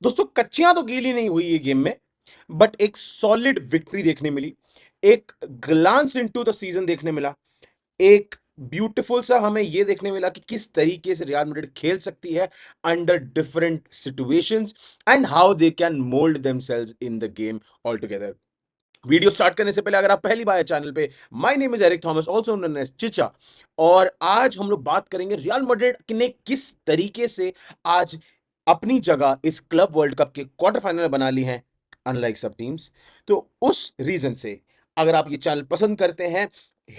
दोस्तों कच्चियां तो गीली नहीं हुई ये गेम में, बट एक सॉलिड विक्ट्री देखने मिली, एक ग्लांस इनटू द सीजन देखने मिला, एक ब्यूटीफुल सा हमें यह देखने मिला कि किस तरीके से रियल मैड्रिड खेल सकती है under different situations and how they can mould themselves in the game all together. Video start करने से पहले अगर आप पहली बार है चैनल पे, my name is Eric Thomas also known as Chicha, और आज हम लोग बात करेंगे रियल मैड्रिड ने किस तरीके से आज अपनी जगह इस क्लब वर्ल्ड कप के क्वार्टर फाइनल में बना ली है अनलाइक सब टीम्स। तो उस रीजन से अगर आप ये चैनल पसंद करते हैं,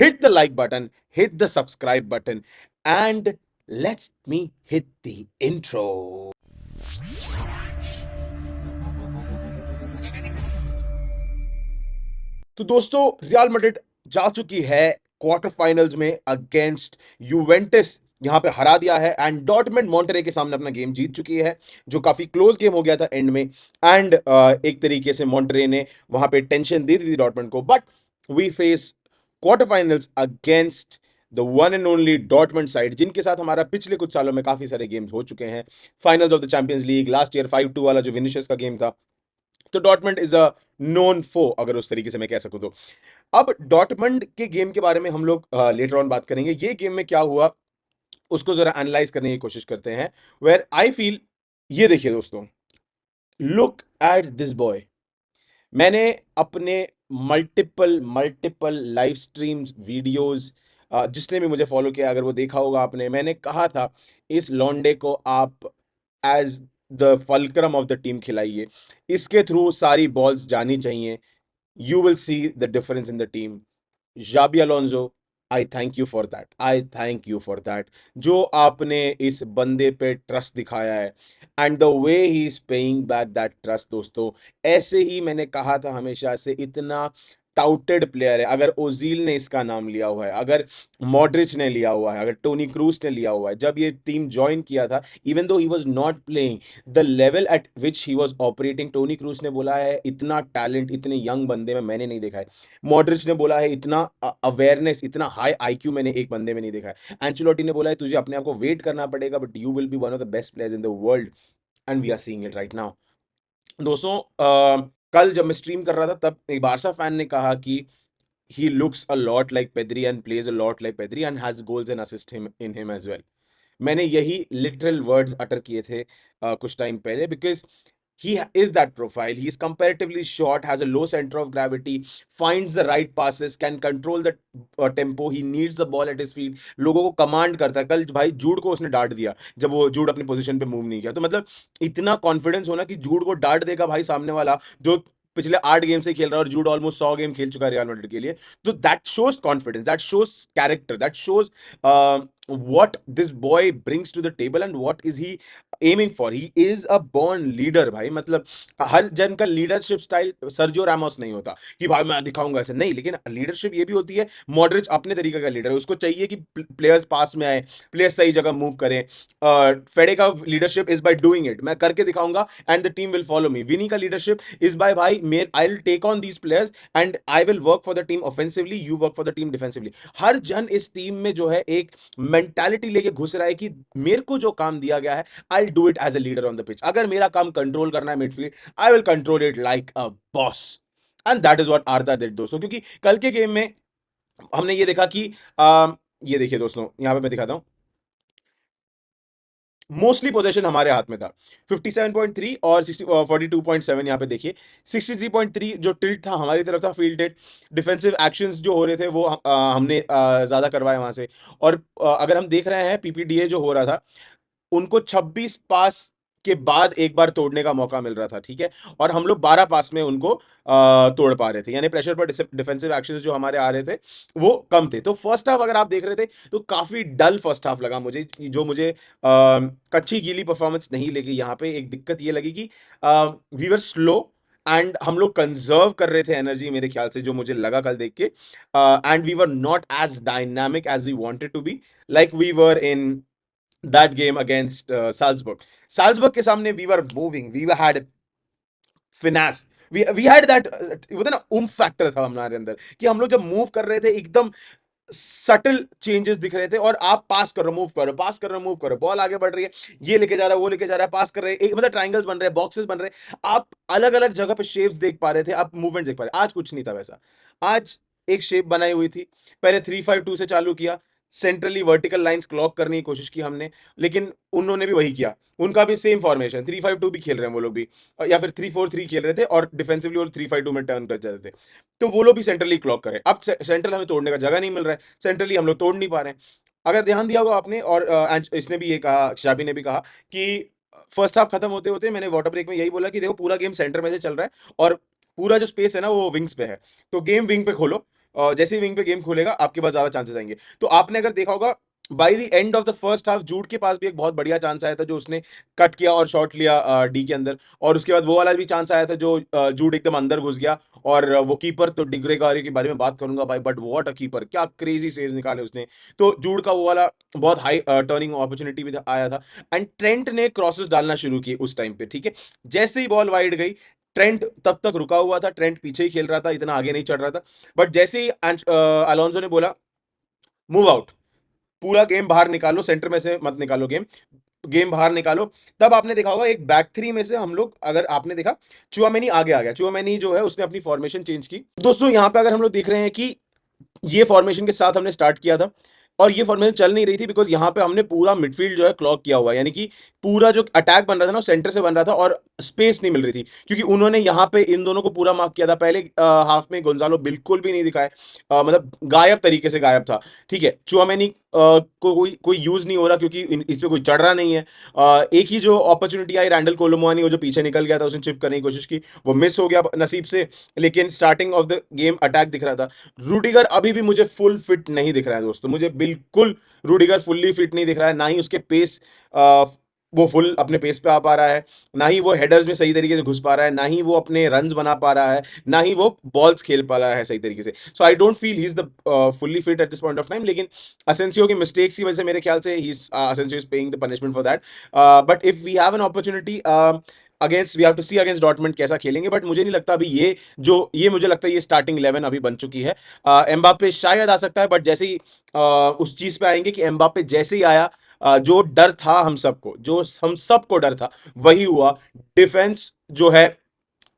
hit the like button, hit the subscribe button, and let's me hit the intro. तो दोस्तों रियल मैड्रिड जा चुकी है क्वार्टर फाइनल्स में अगेंस्ट यूवेंटस, यहां पे हरा दिया है, एंड डॉर्टमंड मॉन्टेरे के सामने अपना गेम जीत चुकी है जो काफी क्लोज गेम हो गया था एंड में। एंड एक तरीके से मॉन्टेरे ने वहां पे टेंशन दे दी थी डॉर्टमंड को, but we face quarter finals against the one and only Dortmund side, जिनके साथ हमारा पिछले कुछ सालों में काफी सारे गेम्स हो चुके हैं। Finals of the champions league last year 5-2 वाला जो विनिशियस का गेम था, तो डॉर्टमंड इज अ नोन फो, अगर उस तरीके से मैं कह सकूं तो। अब डॉर्टमंड के गेम के बारे में हम लोग लेटर ऑन बात करेंगे। ये गेम में क्या हुआ उसको जरा एनालाइज करने की कोशिश करते हैं, वेयर आई फील। ये देखिए दोस्तों, लुक एट दिस बॉय। मैंने अपने multiple multiple live streams videos, जिसने भी मुझे फॉलो किया अगर वो देखा होगा आपने, मैंने कहा था इस लॉन्डे को आप as the fulcrum of the team खिलाइए, इसके थ्रू सारी बॉल्स जानी चाहिए। You will see the difference in the team. Xabi Alonso, I thank you for that, I thank you for that. जो आपने इस बंदे पे ट्रस्ट दिखाया है and the way he is paying back that trust दोस्तों। ऐसे ही मैंने कहा था हमेशा से, इतना टाउटेड प्लेयर है। अगर ओजील ने इसका नाम लिया हुआ है, अगर मॉड्रिच ने लिया हुआ है, अगर टोनी क्रूस ने लिया हुआ है, जब ये टीम ज्वाइन किया था, even though he was not playing, the level eight which he was operating, Toni Kroos ने बोला है इतना टैलेंट इतने यंग बंदे में मैंने नहीं देखा है। मॉड्रिच ने बोला है इतना अवेयरनेस, इतना हाई आईक्यू मैंने एक बंदे में नहीं देखा है। एंचेलोटी ने बोला है तुझे अपने आप को वेट करना पड़ेगा, but you will be one of the best players in the world, and we are seeing it right now. दोस्तों कल जब मैं स्ट्रीम कर रहा था तब एक बारसा फैन ने कहा कि he looks a lot like Pedri and plays a lot like Pedri and has goals and assists him in him as well. मैंने यही लिटरल वर्ड्स अटर किए थे कुछ टाइम पहले, because he is that profile. He is comparatively short, has a low center of gravity, finds the right passes, can control the tempo. He needs the ball at his feet. लोगों को command करता है। कल भाई जूड को उसने डांट दिया जब वो जूड अपनी पोजीशन पे मूव नहीं किया, तो मतलब इतना कॉन्फिडेंस होना कि जूड को डांट देगा भाई सामने वाला, जो पिछले 8 गेम से खेल रहा है, और जूड ऑलमोस्ट 100 गेम खेल चुका है रियल मैड्रिड के लिए। तो that shows confidence, that shows character, that shows what this boy brings to the table and what is he aiming for. He is a born leader भाई। मतलब हर जन का लीडरशिप स्टाइल सर्जियो रामोस नहीं होता कि भाई मैं दिखाऊंगा ऐसे, नहीं, लेकिन लीडरशिप ये भी होती है। मॉडरिच अपने तरीके का लीडर है, उसको चाहिए कि प्लेयर्स पास में आए, प्लेयर्स सही जगह मूव करें। फेडे का leadership is by doing it, मैं करके दिखाऊंगा and the team will follow me. Vini का लीडरशिप इज बाय भाई मेर I will take on these players and I will work for the team offensively, you work for the team defensively. हर जन इस team में जो है एक मेंटालिटी लेके घुस रहा है कि मेरे को जो काम दिया गया है, I do it as a leader on the pitch. अगर मेरा काम कंट्रोल करना है midfield, I will control it like a boss, and that is what Arda did दोस्तों। क्योंकि कल के गेम में हमने ये देखा कि ये देखिए दोस्तों, यहां पे मैं दिखाता हूं, मोस्टली पोजीशन हमारे हाथ में था। 57.3 और 42.7, यहाँ पे देखिए 63.3 जो टिल्ट था हमारी तरफ था, फील्डेड डिफेंसिव एक्शंस जो हो रहे थे वो हमने ज्यादा करवाए वहां से। और अगर हम देख रहे हैं पीपीडीए जो हो रहा था, उनको 26 पास के बाद एक बार तोड़ने का मौका मिल रहा था, ठीक है, और हम लोग 12 पास में उनको तोड़ पा रहे थे, यानी प्रेशर पर डिफेंसिव एक्शंस जो हमारे आ रहे थे वो कम थे। तो फर्स्ट हाफ अगर आप देख रहे थे तो काफी डल फर्स्ट हाफ लगा मुझे, जो मुझे कच्ची गीली परफॉर्मेंस नहीं लगी। यहाँ पे एक दिक्कत ये लगी कि वी वर स्लो एंड हम लोग कंजर्व कर रहे थे एनर्जी, मेरे ख्याल से जो मुझे लगा कल देख के, and we were not as dynamic as we wanted to be, like we were in that game against Salzburg. Salzburg के सामने we were moving, we had finesse, we had that वो था ना उम्फ फैक्टर था हमारे अंदर, कि हम लोग जब मूव कर रहे थे एकदम सटल चेंजेस दिख रहे थे, और आप पास करो, मूव करो, पास करो, मूव करो, बॉल आगे बढ़ रही है, ये लेके जा रहा है, वो लेके जा रहा है, पास कर रहे हैं, एक मतलब ट्रायंगल्स बन रहे हैं, बॉक्सेस बन रहे हैं, आप अलग अलग जगह पे शेप्स देख पा रहे थे, आप मूवमेंट देख पा रहे। आज कुछ नहीं था वैसा। आज एक शेप बनाई हुई थी, पहले 3-5-2 से चालू किया, सेंट्रली वर्टिकल लाइंस क्लॉक करने की कोशिश की हमने, लेकिन उन्होंने भी वही किया, उनका भी सेम फॉर्मेशन 3-5-2 भी खेल रहे हैं वो लोग भी, या फिर 3-4-3 खेल रहे थे, और डिफेंसिवली वो 3-5-2 में टर्न कर जाते थे। तो वो लोग भी सेंट्रली क्लॉक करें, अब सेंट्रल हमें तोड़ने का जगह नहीं मिल रहा है, सेंट्रली हम लोग तोड़ नहीं पा रहे हैं। अगर ध्यान दिया होगा आपने, और इसने भी ये कहा, शाबी ने भी कहा कि फर्स्ट हाफ खत्म होते होते मैंने वाटर ब्रेक में यही बोला कि देखो पूरा गेम सेंटर में से चल रहा है, और पूरा जो स्पेस है ना वो विंग्स पे है, तो गेम विंग पे खोलो, जैसे ही विंग पे गेम खोलेगा आपके पास ज्यादा चांसेस आएंगे। तो आपने अगर देखा होगा, by the end of the first half Jude के पास भी एक बहुत बढ़िया चांस आया था, जो उसने कट किया और शॉट लिया डी के अंदर, और उसके बाद वो वाला भी चांस आया था जो जूड एकदम अंदर घुस गया, और वो कीपर तो डिग्रेगारी के बारे में बात करूंगा भाई, बट व्हाट अ कीपर, क्या क्रेजी सेव्स निकाले उसने। तो जूड का वो वाला बहुत हाई टर्निंग अपॉर्चुनिटी भी आया था, एंड ट्रेंट ने क्रॉसेस डालना शुरू किए उस टाइम पे, ठीक है। जैसे ही बॉल वाइड गई, ट्रेंट तब तक रुका हुआ था, ट्रेंट पीछे ही खेल रहा था, इतना आगे नहीं चढ़ रहा था, बट जैसे ही अलोंसो ने बोला मूव आउट, पूरा गेम बाहर निकालो, सेंटर में से मत निकालो गेम, गेम बाहर निकालो, तब आपने देखा होगा एक बैक थ्री में से हम लोग, अगर आपने देखा, चुआमेनी आगे आ गया, चुआमेनी जो है उसने अपनी फॉर्मेशन चेंज की। दोस्तों यहां पे अगर हम लोग देख रहे हैं कि ये फॉर्मेशन के साथ हमने स्टार्ट किया था, और ये फॉर्मेशन चल नहीं रही थी, बिकॉज यहाँ पे हमने पूरा मिडफील्ड जो है क्लॉक किया हुआ है, यानी कि पूरा जो अटैक बन रहा था ना सेंटर से बन रहा था, और स्पेस नहीं मिल रही थी, क्योंकि उन्होंने यहाँ पे इन दोनों को पूरा मार्क किया था। पहले हाफ में गोंजालो बिल्कुल भी नहीं दिखाए, मतलब गायब तरीके से गायब था, ठीक है। चुआमेनी को कोई यूज नहीं हो रहा, क्योंकि इस पे कोई चढ़ रहा नहीं है। एक ही जो अपॉर्चुनिटी आई, रैंडल कोलोमुआनी, वो जो पीछे निकल गया था, उसने चिप करने की कोशिश की, वो मिस हो गया नसीब से, लेकिन starting of the game attack दिख रहा था। रूडिगर अभी भी मुझे फुल फिट नहीं दिख रहा है दोस्तों, मुझे बिल्कुल रूडिगर फुल्ली फिट नहीं दिख रहा है, ना ही उसके पेस, वो फुल अपने पेस पे आ पा रहा है, ना ही वो हेडर्स में सही तरीके से घुस पा रहा है, ना ही वो अपने रन्स बना पा रहा है, ना ही वो बॉल्स खेल पा रहा है सही तरीके से। So I don't feel he is the fully fit at this point of time, लेकिन असेंसियो की मिस्टेक्स की वजह से मेरे ख्याल से ही Asensio is paying the punishment for that. But if we have an opportunity against, we have to see against Dortmund कैसा खेलेंगे, बट मुझे नहीं लगता अभी ये मुझे लगता है ये स्टार्टिंग 11 अभी बन चुकी है। एम्बापे शायद आ सकता है, बट जैसे ही उस चीज पे आएंगे कि एम्बापे जैसे ही आया, जो डर था हम सबको, जो हम सबको डर था, वही हुआ। डिफेंस जो है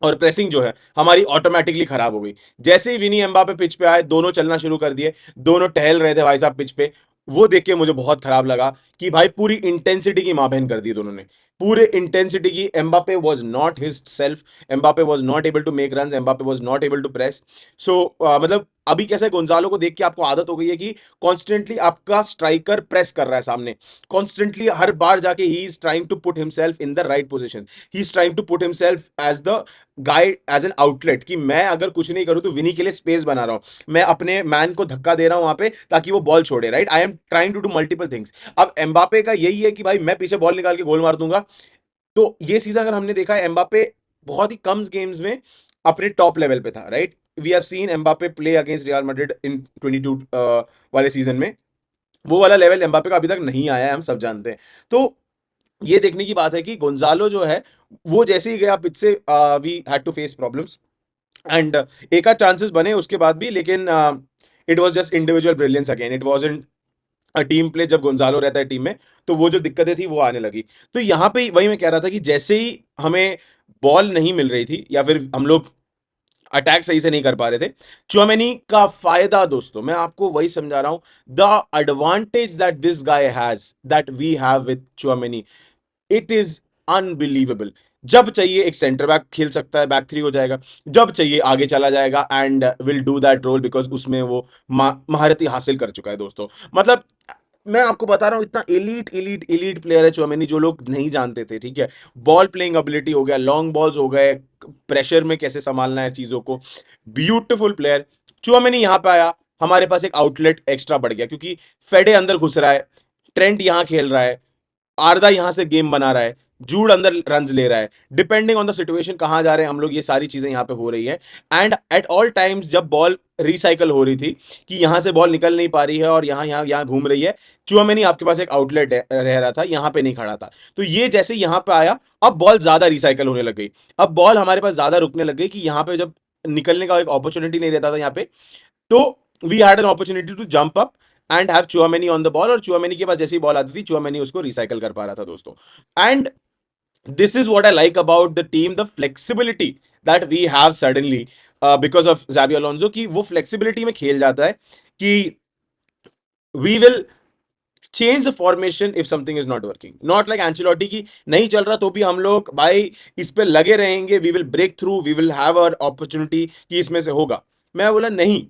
और प्रेसिंग जो है हमारी ऑटोमेटिकली खराब हो गई। जैसे ही विनी एम्बापे पिच पे आए, दोनों चलना शुरू कर दिए, दोनों टहल रहे थे भाई साहब पिच पे, वो देख के मुझे बहुत खराब लगा कि भाई पूरी इंटेंसिटी की मां बहन कर दी दोनों ने, पूरे इंटेंसिटी की। Mbappe was not his self, Mbappe was not able to make runs, Mbappe was not able to press. So मतलब अभी कैसे गोंजालो को देख के आपको आदत हो गई है कि कॉन्स्टेंटली आपका स्ट्राइकर प्रेस कर रहा है सामने, कॉन्स्टेंटली हर बार जाके he is trying to put himself in the right position, he is trying to put himself as the guide, as an outlet, कि मैं अगर कुछ नहीं करूं तो विनी के लिए स्पेस बना रहा हूं, मैं अपने मैन को धक्का दे रहा हूं वहां पे ताकि वो बॉल छोड़े, right. I am trying to do multiple things. अब एम्बापे का यही है कि भाई मैं पीछे बॉल निकाल के गोल मार दूंगा। तो ये सीजन अगर हमने देखा है, एम्बापे बहुत ही कम गेम्स में अपने टॉप लेवल पे था, right. We have seen Mbappe play against Real Madrid in 22 वाले सीजन में, वो वाला लेवल एम्बापे का अभी तक नहीं आया है, हम सब जानते हैं। तो ये देखने की बात है कि गोंजालो जो है, वो जैसे ही गया पिच से, we had to face problems, and एक आध चांसेस बने उसके बाद भी, लेकिन it was just individual brilliance again, it wasn't a team play. जब गोंजालो रहता है टीम में, तो वो जो दिक्कतें थी वो आने लगी। तो यहाँ पे वही मैं कह रहा था कि जैसे ही हमें बॉल नहीं मिल रही थी, या फिर हम लोग अटैक सही से नहीं कर पा रहे थे, चुआमेनी का फायदा दोस्तों मैं आपको वही समझा रहा हूं, the advantage that this guy has, that we have with Tchouameni, it is unbelievable. जब चाहिए एक सेंटर बैक खेल सकता है, बैक थ्री हो जाएगा, जब चाहिए आगे चला जाएगा, and will do that role, because उसमें वो महारती हासिल कर चुका है दोस्तों। मतलब मैं आपको बता रहा हूं, इतना एलीट एलीट एलीट प्लेयर है चौमेनी, जो लोग नहीं जानते थे, ठीक है। बॉल प्लेइंग एबिलिटी हो गया, लॉन्ग बॉल्स हो गए, प्रेशर में कैसे संभालना है चीजों को, ब्यूटीफुल प्लेयर। चौमेनी यहां पे आया, हमारे पास एक आउटलेट एक्स्ट्रा बढ़ गया, क्योंकि फेडे अंदर घुस रहा है, ट्रेंट यहां खेल रहा है, आर्दा यहां से गेम बना रहा है, जूड अंदर रन्स ले रहा है, डिपेंडिंग ऑन द सिचुएशन कहां जा रहे हैं हम लोग, ये सारी चीजें यहां पे हो रही है। एंड एट ऑल टाइम्स जब बॉल रिसाइकल हो रही थी, कि यहां से बॉल निकल नहीं पा रही है और यहां यहां यहां घूम रही है, चुआमेनी आपके पास एक आउटलेट रह रहा था, यहां पे नहीं खड़ा था। तो ये जैसे यहां पे आया, अब बॉल ज्यादा रिसाइकल होने लग गई, अब बॉल हमारे पास ज्यादा रुकने लग गई, कि यहां पे जब निकलने का एक अपॉर्चुनिटी नहीं रहता था यहाँ पे, तो we had an opportunity to jump up and have Tchouameni on the ball, और चुआमेनी के पास जैसी बॉल आती थी चुआमेनी उसको रिसाइकल कर पा रहा था दोस्तों. And this is what I like about the team, the flexibility that we have suddenly because of Xabi Alonso, कि वो flexibility में खेल जाता है कि we will change the formation if something is not working, not like Ancelotti की नहीं चल रहा तो भी हम लोग भाई इस पे लगे रहेंगे, we will break through, we will have our opportunity कि इसमें से होगा. मैं बोला नहीं,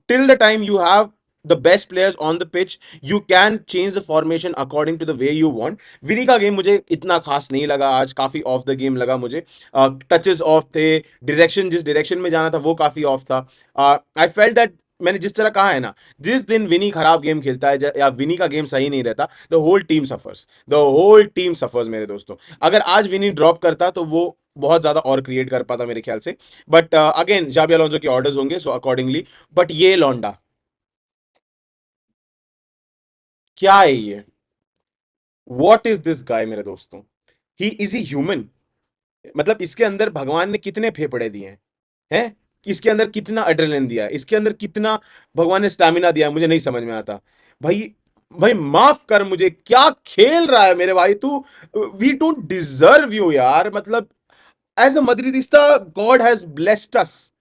till the time you have the best players on the pitch, you can change the formation according to the way you want. विनी का game मुझे इतना खास नहीं लगा आज, काफी ऑफ द गेम लगा मुझे. टचेस ऑफ थे, डायरेक्शन जिस डायरेक्शन में जाना था वो काफी ऑफ था. आई फेल्ट दैट, मैंने जिस तरह कहा है ना, जिस दिन विनी खराब गेम खेलता है या विनी का गेम सही नहीं रहता, the whole team suffers, the whole team suffers मेरे दोस्तों. अगर आज विनी ड्रॉप करता तो वो बहुत ज्यादा और क्रिएट कर पाता मेरे ख्याल से. बट अगेन जाबी अलोंसो के ऑर्डर्स होंगे, सो अकॉर्डिंगली. बट ये लौंडा क्या है ये? वॉट इज दिस गाय मेरे दोस्तों? He is he human? मतलब इसके अंदर भगवान ने कितने फेफड़े दिए हैं? इसके अंदर कितना एड्रेनलिन दिया है, इसके अंदर कितना भगवान ने स्टैमिना दिया है, मुझे नहीं समझ में आता भाई. भाई माफ कर मुझे, क्या खेल रहा है मेरे भाई तू? वी डोंट डिजर्व यू यार. मतलब as a Madridista, God has blessed us,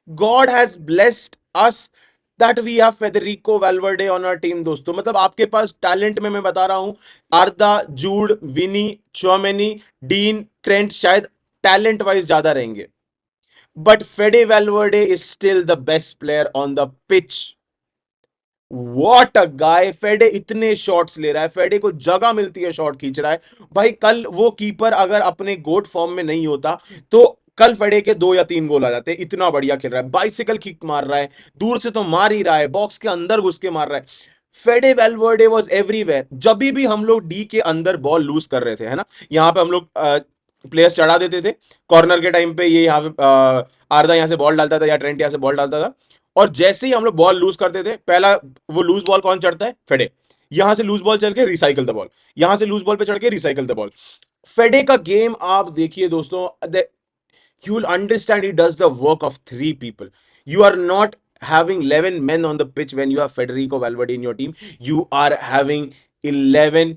God has blessed us that we have Federico Valverde on our team दोस्तों. मतलब आपके पास टैलेंट में मैं बता रहा हूं, आर्दा, जूड, विनी, चौमेनी, डीन, ट्रेंट शायद टैलेंट वाइज ज्यादा रहेंगे, but फेडे Valverde is still the best player on the pitch. What a गाय! फेडे इतने शॉट्स ले रहा है, फेडे को जगह मिलती है शॉट खींच रहा है. भाई कल वो कीपर अगर अपने गोट फॉर्म में नहीं होता तो कल फेडे के 2 या 3 गोल आ जाते. इतना बढ़िया खेल रहा है, बाइसिकल किक मार रहा है, दूर से तो मार ही रहा है, बॉक्स के अंदर घुस के मार रहा है. फेडे वेलवर्डे वॉज एवरीवेयर. जब भी हम लोग डी के अंदर बॉल लूज कर रहे थे, है ना, यहाँ पे हम लोग प्लेयर्स चढ़ा देते थे कॉर्नर के टाइम पे, ये यहाँ पे आर्दा यहाँ से बॉल डालता था या ट्रेंट यहाँ से बॉल डालता था, और जैसे ही हम लोग बॉल लूज करते थे, पहला वो लूज बॉल कौन चढ़ता है? फेडे. यहां से लूज बॉल चल के रिसाइकल द बॉल, यहां से लूज बॉल पे चढ़ के रिसाइकल द बॉल. फेडे का गेम आप देखिए दोस्तों, you will understand he does the work of 3 people. You are not having 11 men on the pitch when you have Federico Valverde in your team. You are having 11,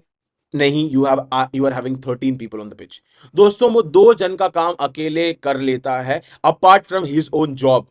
नहीं, you are having 13 people on the pitch. दोस्तों वो 2 जन का काम अकेले कर लेता है, apart from his own job.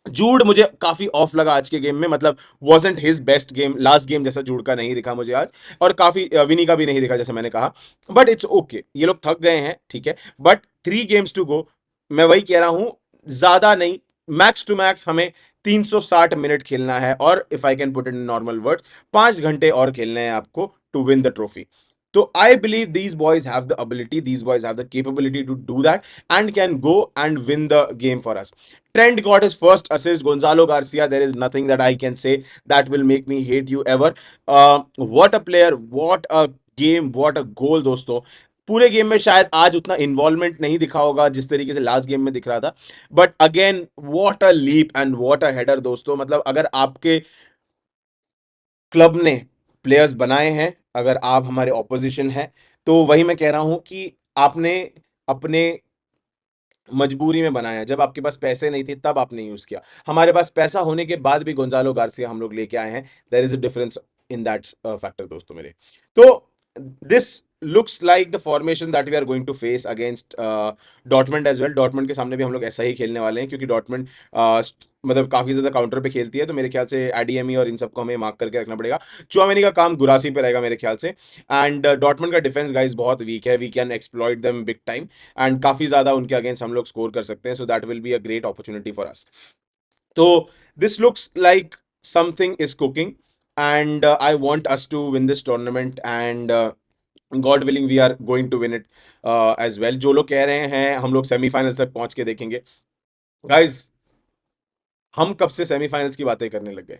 Jude मुझे काफी ऑफ लगा आज के गेम में, मतलब wasn't his best game, last game जैसा जूड का नहीं दिखा मुझे आज, और काफी विनी का भी नहीं दिखा जैसे मैंने कहा. बट इट्स ओके, ये लोग थक गए हैं, ठीक है. But 3 games to go. मैं वही कह रहा हूं, ज्यादा नहीं, मैक्स टू मैक्स हमें 360 मिनट खेलना है, और if I can put in normal words, 5 घंटे और खेलने हैं आपको टू विन द ट्रॉफी. तो I believe these boys have the ability, these boys have the capability to do that and can go and win the game for us. Trent got his first assist. Gonzalo Garcia, there is nothing that I can say that will make me hate you ever. What a player, what a game, what a goal दोस्तों. पूरे game में शायद आज उतना involvement नहीं दिखा होगा जिस तरीके से लास्ट गेम में दिख रहा था, but again what a leap and what a header दोस्तों. मतलब अगर आपके क्लब ने प्लेयर्स बनाए हैं, अगर आप हमारे ऑपोजिशन हैं, तो वही मैं कह रहा हूं कि आपने अपने मजबूरी में बनाया. जब आपके पास पैसे नहीं थे तब आपने यूज किया, हमारे पास पैसा होने के बाद भी गोंजालो गार्सिया हम लोग लेके आए हैं. There is a difference in that factor दोस्तों मेरे. तो this looks like the formation that we are going to face against Dortmund as well. Dortmund के सामने भी हम लोग ऐसा ही खेलने वाले हैं, क्योंकि डॉटमेंट मतलब काफी ज्यादा काउंटर पे खेलती है, तो मेरे ख्याल से एडीएमई और इन सबको हमें मार्क करके रखना पड़ेगा. चुआमेनी का काम गुरासी पे रहेगा मेरे ख्याल से. एंड डॉटमेंट का डिफेंस गाइस बहुत वीक है, we can exploit them big time, एंड काफी ज्यादा उनके अगेंस्ट हम लोग स्कोर कर सकते हैं. So that will be a great opportunity for us. तो this looks like something is cooking, and I want us to win this tournament, and God willing we are going to win it as well. जो लोग कह रहे हैं हम लोग semifinal तक पहुंच के देखेंगे, गाइज हम कब से सेमीफाइनल्स की बातें करने लग गए?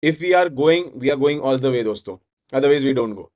If we are going, we are going all the way दोस्तों, अदरवाइज वी डोंट गो.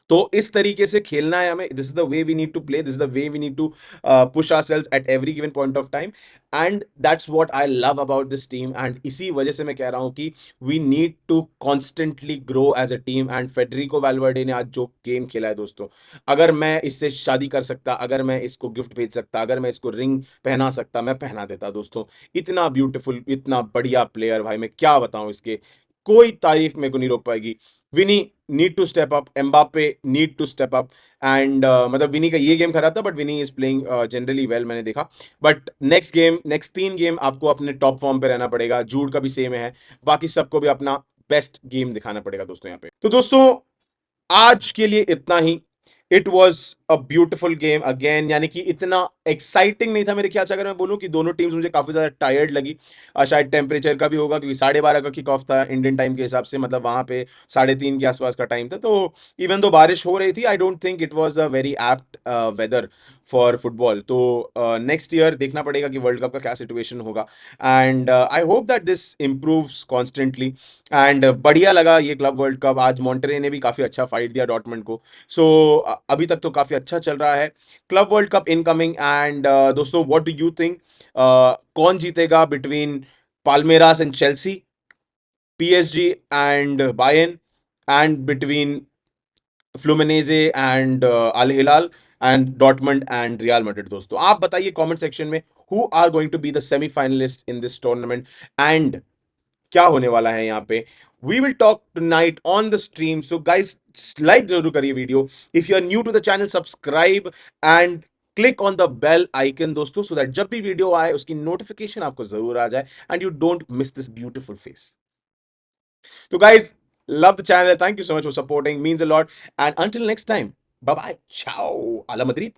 तो इस तरीके से खेलना है हमें. This is the way we need to play, this is the way we need to push ourselves at every given point of time. And that's what I love about this team. And इसी वजह से मैं कह रहा हूं कि we need to constantly grow as a team. And Federico Valverde ने आज जो गेम खेला है दोस्तों, अगर मैं इससे शादी कर सकता, अगर मैं इसको गिफ्ट भेज सकता, अगर मैं इसको रिंग पहना सकता, मैं पहना देता दोस्तों. इतना ब्यूटीफुल, इतना बढ़िया प्लेयर भाई, मैं क्या बताऊं इसके. कोई तारीफ मेरे को नहीं रोक पाएगी. Vini need to step up, Mbappe need to step up. And मतलब विनी का ये गेम खराब था, but Vini is playing generally well, मैंने देखा. But next game, next 3 game आपको अपने टॉप फॉर्म पे रहना पड़ेगा. जूड का भी सेम है, बाकी सबको भी अपना बेस्ट गेम दिखाना पड़ेगा दोस्तों यहाँ पे. तो दोस्तों आज के लिए इतना ही. It was a beautiful game again. यानी कि इतना एक्साइटिंग नहीं था मेरे ख्याल से, अगर मैं बोलूं कि दोनों टीम्स मुझे काफी ज्यादा टायर्ड लगी. शायद टेम्परेचर का भी होगा, क्योंकि 12:30 का किक ऑफ था इंडियन टाइम के हिसाब से, मतलब वहां पे 3:30 के आसपास का टाइम था. तो इवन दो बारिश हो रही थी, I don't think it was a very apt weather for football. तो नेक्स्ट ईयर देखना पड़ेगा कि वर्ल्ड कप का क्या सिचुएशन होगा. And I hope that this improves constantly. And बढ़िया लगा ये क्लब वर्ल्ड कप. आज मॉन्टेरे ने भी काफी अच्छा फाइट दिया डॉर्टमंड को. सो अभी तक तो काफी अच्छा चल रहा है club world cup incoming. And दोस्तों, व्हाट डू यू थिंक, कौन जीतेगा between Palmeiras and Chelsea, PSG and Bayern, and between Fluminense and Al Hilal, and Dortmund and Real Madrid? दोस्तों आप बताइए कमेंट सेक्शन में, who are going to be the semifinalists in this tournament, and क्या होने वाला है यहाँ पे. We will talk tonight on the stream. So guys, like जरूर करिए video. If you are new to the channel, subscribe and click on the bell icon दोस्तों, so that जब भी वीडियो आए उसकी नोटिफिकेशन आपको जरूर आ जाए, and you don't miss this beautiful face. तो guys, love the channel, thank you so much for supporting, means a lot. And until next time, bye bye, ciao, ala Madrid.